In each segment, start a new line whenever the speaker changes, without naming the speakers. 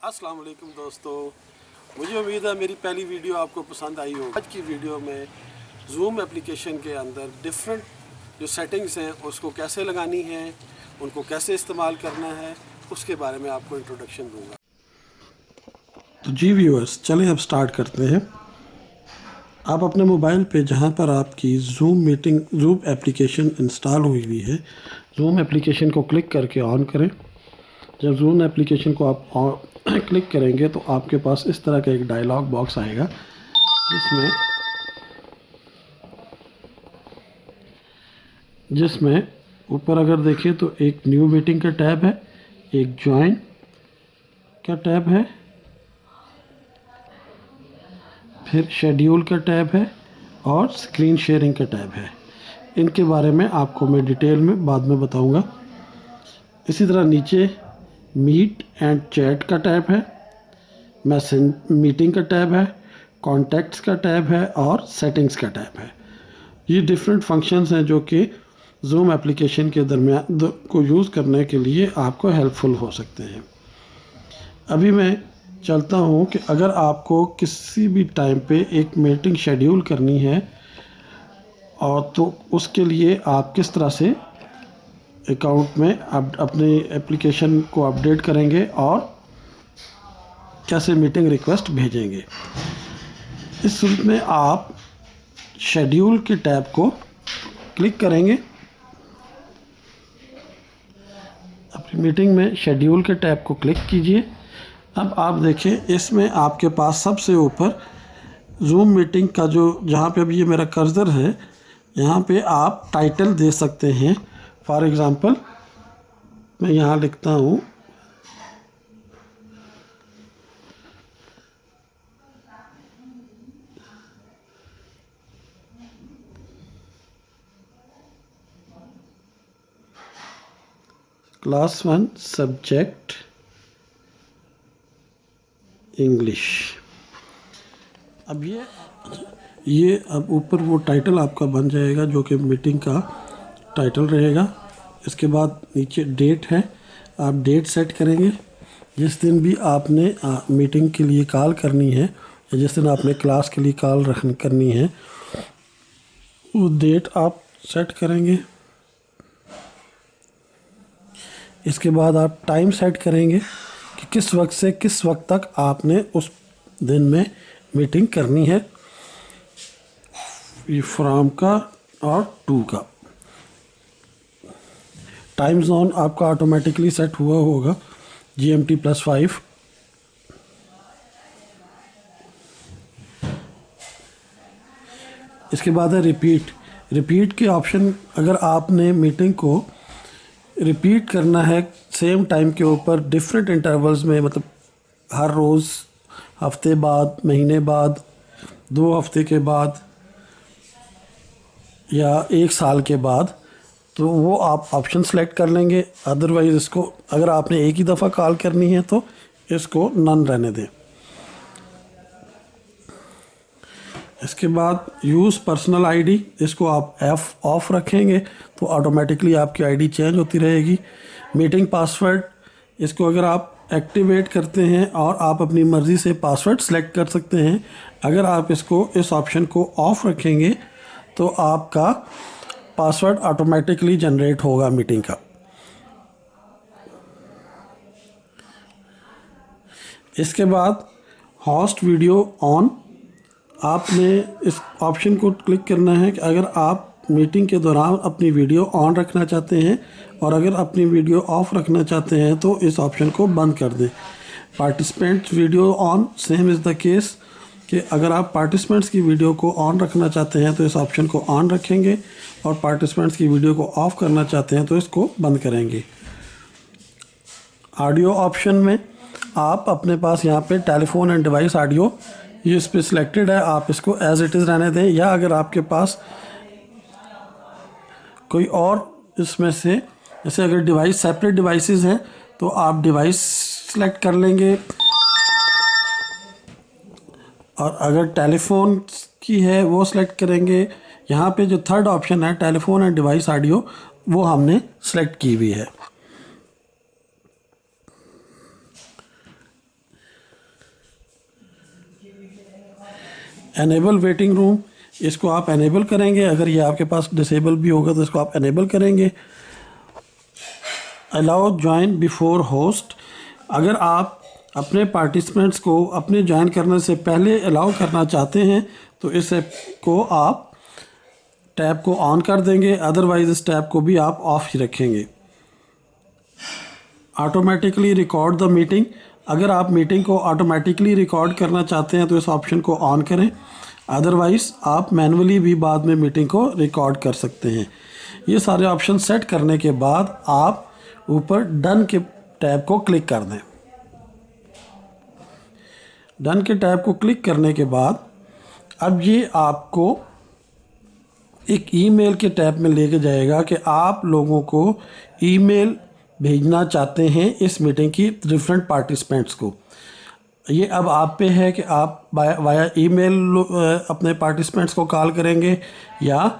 अस्सलाम वालेकुम दोस्तों, मुझे उम्मीद है मेरी पहली वीडियो आपको पसंद आई होगी। आज की वीडियो में ज़ूम एप्लीकेशन के अंदर डिफरेंट जो सेटिंग्स हैं उसको कैसे लगानी है, उनको कैसे इस्तेमाल करना है, उसके बारे में आपको इंट्रोडक्शन दूंगा। तो जी व्यूअर्स, चलें अब स्टार्ट करते हैं। आप अपने मोबाइल पे जहाँ पर आपकी ज़ूम एप्लीकेशन इंस्टॉल हुई है, ज़ूम एप्लीकेशन को क्लिक करके ऑन करें। जब ज़ूम एप्लीकेशन को आप क्लिक करेंगे तो आपके पास इस तरह का एक डायलॉग बॉक्स आएगा जिसमें ऊपर अगर देखें तो एक न्यू मीटिंग का टैब है, एक ज्वाइन का टैब है, फिर शेड्यूल का टैब है और स्क्रीन शेयरिंग का टैब है। इनके बारे में आपको मैं डिटेल में बाद में बताऊंगा। इसी तरह नीचे मीट एंड चैट का टैब है, मीटिंग का टैब है, कॉन्टैक्ट्स का टैब है और सेटिंग्स का टैब है। ये डिफरेंट फंक्शंस हैं जो कि ज़ूम एप्लीकेशन के दरमियान को यूज़ करने के लिए आपको हेल्पफुल हो सकते हैं। अभी मैं चलता हूँ कि अगर आपको किसी भी टाइम पे एक मीटिंग शेड्यूल करनी है और तो उसके लिए आप किस तरह से अकाउंट में अपनी एप्लीकेशन को अपडेट करेंगे और कैसे मीटिंग रिक्वेस्ट भेजेंगे। इस सूरत में आप शेड्यूल के टैब को क्लिक करेंगे। अपनी मीटिंग में शेड्यूल के टैब को क्लिक कीजिए। अब आप देखें, इसमें आपके पास सबसे ऊपर ज़ूम मीटिंग का जहाँ पे अभी ये मेरा कर्सर है, यहाँ पे आप टाइटल दे सकते हैं। फॉर एग्ज़ाम्पल मैं यहाँ लिखता हूँ क्लास 1 सब्जेक्ट इंग्लिश। अब ये अब ऊपर वो टाइटल आपका बन जाएगा जो कि मीटिंग का टाइटल रहेगा। इसके बाद नीचे डेट है, आप डेट सेट करेंगे। जिस दिन भी आपने मीटिंग के लिए कॉल करनी है या जिस दिन आपने क्लास के लिए कॉल करनी है, वो डेट आप सेट करेंगे। इसके बाद आप टाइम सेट करेंगे कि किस वक्त से किस वक्त तक आपने उस दिन में मीटिंग करनी है, ये फ्रॉम का और टू का। टाइम जोन आपका ऑटोमेटिकली सेट हुआ होगा GMT+5। इसके बाद है रिपीट के ऑप्शन। अगर आपने मीटिंग को रिपीट करना है सेम टाइम के ऊपर डिफरेंट इंटरवल्स में, मतलब हर रोज़, हफ्ते बाद, महीने बाद, 2 हफ्ते के बाद या 1 साल के बाद, तो वो आप ऑप्शन सेलेक्ट कर लेंगे। अदरवाइज़ इसको अगर आपने एक ही दफ़ा कॉल करनी है तो इसको नन रहने दें। इसके बाद यूज़ पर्सनल आईडी, इसको आप ऑफ रखेंगे तो ऑटोमेटिकली आपकी आईडी चेंज होती रहेगी। मीटिंग पासवर्ड, इसको अगर आप एक्टिवेट करते हैं और आप अपनी मर्ज़ी से पासवर्ड सेलेक्ट कर सकते हैं। अगर आप इस ऑप्शन को ऑफ़ रखेंगे तो आपका पासवर्ड ऑटोमेटिकली जनरेट होगा मीटिंग का। इसके बाद होस्ट वीडियो ऑन, आपने इस ऑप्शन को क्लिक करना है कि अगर आप मीटिंग के दौरान अपनी वीडियो ऑन रखना चाहते हैं और अगर अपनी वीडियो ऑफ रखना चाहते हैं तो इस ऑप्शन को बंद कर दें। Participants video on, same is the case कि अगर आप पार्टिसिपेंट्स की वीडियो को ऑन रखना चाहते हैं तो इस ऑप्शन को ऑन रखेंगे और पार्टिसिपेंट्स की वीडियो को ऑफ़ करना चाहते हैं तो इसको बंद करेंगे। ऑडियो ऑप्शन में आप अपने पास यहाँ पे टेलीफोन एंड डिवाइस ऑडियो, ये इस पर सिलेक्टेड है, आप इसको एज इट इज़ रहने दें। या अगर आपके पास कोई और इसमें से, जैसे अगर डिवाइस सेपरेट डिवाइसेस हैं तो आप डिवाइस सेलेक्ट कर लेंगे, और अगर टेलीफोन की है वो सिलेक्ट करेंगे। यहाँ पे जो थर्ड ऑप्शन है टेलीफोन एंड डिवाइस ऑडियो, वो हमने सेलेक्ट की हुई है। एनेबल वेटिंग रूम, इसको आप एनेबल करेंगे। अगर ये आपके पास डिसेबल भी होगा तो इसको आप एनेबल करेंगे। अलाउ ज्वाइन बिफोर होस्ट, अगर आप अपने पार्टिसिपेंट्स को अपने ज्वाइन करने से पहले अलाउ करना चाहते हैं तो इस ऐप को आप टैब को ऑन कर देंगे, अदरवाइज़ इस टैब को भी आप ऑफ ही रखेंगे। ऑटोमेटिकली रिकॉर्ड द मीटिंग, अगर आप मीटिंग को ऑटोमेटिकली रिकॉर्ड करना चाहते हैं तो इस ऑप्शन को ऑन करें, अदरवाइज़ आप मैनुअली भी बाद में मीटिंग को रिकॉर्ड कर सकते हैं। ये सारे ऑप्शन सेट करने के बाद आप ऊपर डन के टैब को क्लिक कर दें। डन के टैब को क्लिक करने के बाद अब ये आपको एक ईमेल के टैब में लेके जाएगा कि आप लोगों को ईमेल भेजना चाहते हैं इस मीटिंग की डिफरेंट पार्टिसिपेंट्स को। ये अब आप पे है कि आप वाया ईमेल अपने पार्टिसिपेंट्स को कॉल करेंगे या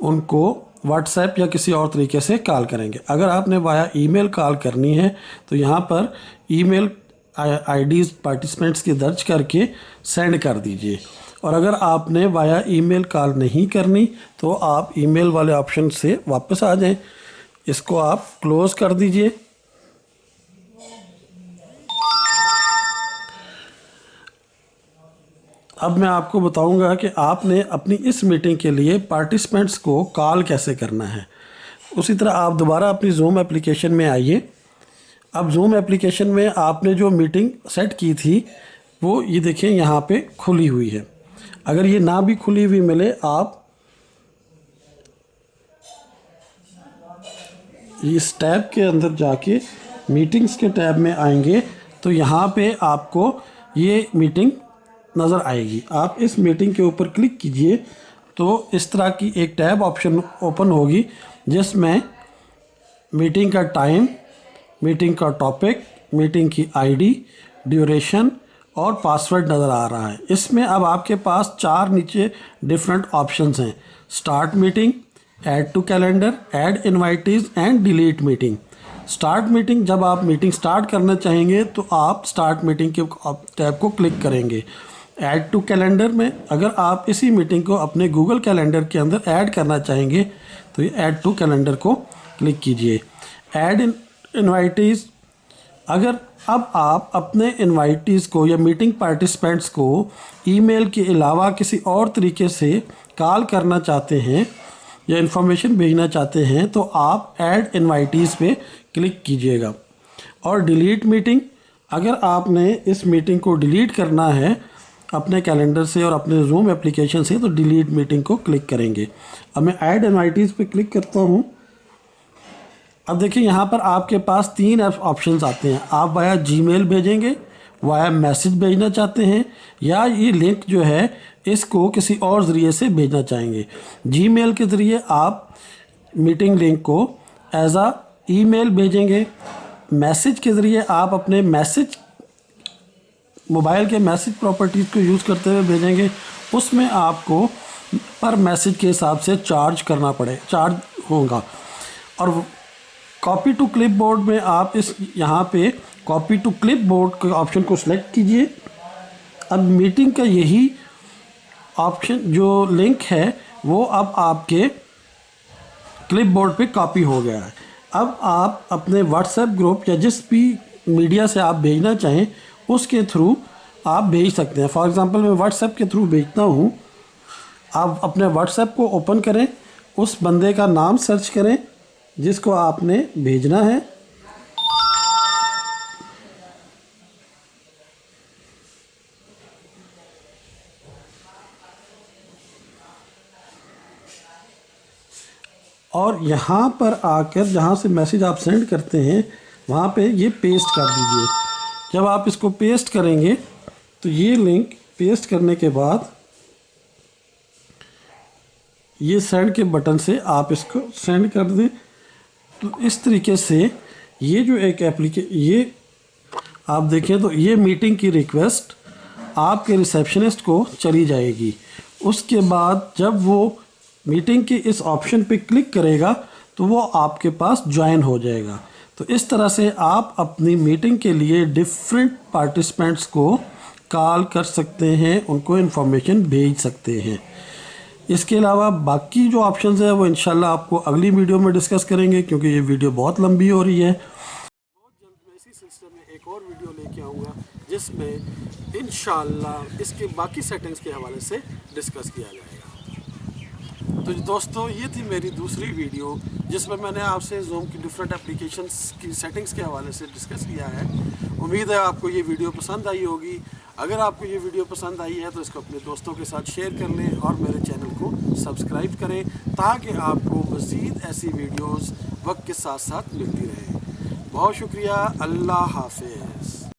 उनको व्हाट्सएप या किसी और तरीके से कॉल करेंगे। अगर आपने वाया ईमेल कॉल करनी है तो यहाँ पर ईमेल आईडीज़ पार्टिसिपेंट्स की दर्ज करके सेंड कर दीजिए, और अगर आपने वाया ईमेल कॉल नहीं करनी तो आप ईमेल वाले ऑप्शन से वापस आ जाएं। इसको आप क्लोज कर दीजिए। अब मैं आपको बताऊंगा कि आपने अपनी इस मीटिंग के लिए पार्टिसिपेंट्स को कॉल कैसे करना है। उसी तरह आप दोबारा अपनी जूम एप्लीकेशन में आइए। अब जूम एप्लीकेशन में आपने जो मीटिंग सेट की थी वो ये देखिए यहाँ पे खुली हुई है। अगर ये ना भी खुली हुई मिले, आप इस टैब के अंदर जाके मीटिंग्स के टैब में आएंगे तो यहाँ पे आपको ये मीटिंग नज़र आएगी। आप इस मीटिंग के ऊपर क्लिक कीजिए तो इस तरह की एक टैब ऑप्शन ओपन होगी जिसमें मीटिंग का टाइम, मीटिंग का टॉपिक, मीटिंग की आईडी, ड्यूरेशन और पासवर्ड नज़र आ रहा है। इसमें अब आपके पास 4 नीचे डिफरेंट ऑप्शंस हैं। Start meeting, add to calendar, add invitees and delete meeting. Start meeting, जब आप मीटिंग स्टार्ट करना चाहेंगे तो आप स्टार्ट मीटिंग के टैब को क्लिक करेंगे। ऐड टू कैलेंडर में अगर आप इसी मीटिंग को अपने गूगल कैलेंडर के अंदर ऐड करना चाहेंगे तो ये ऐड टू कैलेंडर को क्लिक कीजिए। ऐड इनवाइटीज़, अगर अब आप अपने इनवाइटीज़ को या मीटिंग पार्टिसिपेंट्स को ईमेल के अलावा किसी और तरीके से कॉल करना चाहते हैं या इन्फॉर्मेशन भेजना चाहते हैं तो आप ऐड इनवाइटीज़ पे क्लिक कीजिएगा। और डिलीट मीटिंग, अगर आपने इस मीटिंग को डिलीट करना है अपने कैलेंडर से और अपने जूम एप्लीकेशन से तो डिलीट मीटिंग को क्लिक करेंगे। अब मैं ऐड इनवाइटीज़ पे क्लिक करता हूँ। अब देखिए यहाँ पर आपके पास 3 ऑप्शंस आते हैं। आप वाया जीमेल भेजेंगे, वाया मैसेज भेजना चाहते हैं, या ये लिंक जो है इसको किसी और ज़रिए से भेजना चाहेंगे। जीमेल के ज़रिए आप मीटिंग लिंक को एज आ ईमेल भेजेंगे। मैसेज के ज़रिए आप अपने मैसेज मोबाइल के मैसेज प्रॉपर्टीज़ को यूज़ करते हुए भेजेंगे। उसमें आपको पर मैसेज के हिसाब से चार्ज होगा। और कॉपी टू क्लिपबोर्ड में आप इस यहाँ पे कॉपी टू क्लिपबोर्ड के ऑप्शन को सिलेक्ट कीजिए। अब मीटिंग का यही ऑप्शन जो लिंक है वो अब आपके क्लिपबोर्ड पे कॉपी हो गया है। अब आप अपने व्हाट्सएप ग्रुप या जिस भी मीडिया से आप भेजना चाहें उसके थ्रू आप भेज सकते हैं। फॉर एग्ज़ाम्पल मैं व्हाट्सएप के थ्रू भेजता हूँ। आप अपने व्हाट्सएप को ओपन करें, उस बंदे का नाम सर्च करें जिसको आपने भेजना है। और यहाँ पर आकर जहाँ से मैसेज आप सेंड करते हैं वहाँ पे ये पेस्ट कर दीजिए। जब आप इसको पेस्ट करेंगे तो ये लिंक पेस्ट करने के बाद ये सेंड के बटन से आप इसको सेंड कर दें। तो इस तरीके से ये जो एक ये आप देखें तो ये मीटिंग की रिक्वेस्ट आपके रिसेप्शनिस्ट को चली जाएगी। उसके बाद जब वो मीटिंग के इस ऑप्शन पे क्लिक करेगा तो वो आपके पास ज्वाइन हो जाएगा। तो इस तरह से आप अपनी मीटिंग के लिए डिफरेंट पार्टिसिपेंट्स को कॉल कर सकते हैं, उनको इन्फॉर्मेशन भेज सकते हैं। इसके अलावा बाकी जो ऑप्शंस है वो इंशाल्लाह आपको अगली वीडियो में डिस्कस करेंगे, क्योंकि ये वीडियो बहुत लंबी हो रही है। बहुत जल्द मैं इसी सिलसिले में एक और वीडियो लेके आऊँगा जिसमें इंशाल्लाह इसके बाकी सेटिंग्स के हवाले से डिस्कस किया जाएगा। तो दोस्तों, ये थी मेरी दूसरी वीडियो जिसमें मैंने आपसे ज़ूम की डिफरेंट एप्लीकेशंस की सेटिंग्स के हवाले से डिस्कस किया है। उम्मीद है आपको ये वीडियो पसंद आई होगी। अगर आपको ये वीडियो पसंद आई है तो इसको अपने दोस्तों के साथ शेयर कर लें और मेरे चैनल को सब्सक्राइब करें, ताकि आपको मज़ीद ऐसी वीडियोस वक्त के साथ साथ मिलती रहे। बहुत शुक्रिया। अल्लाह हाफ़िज़।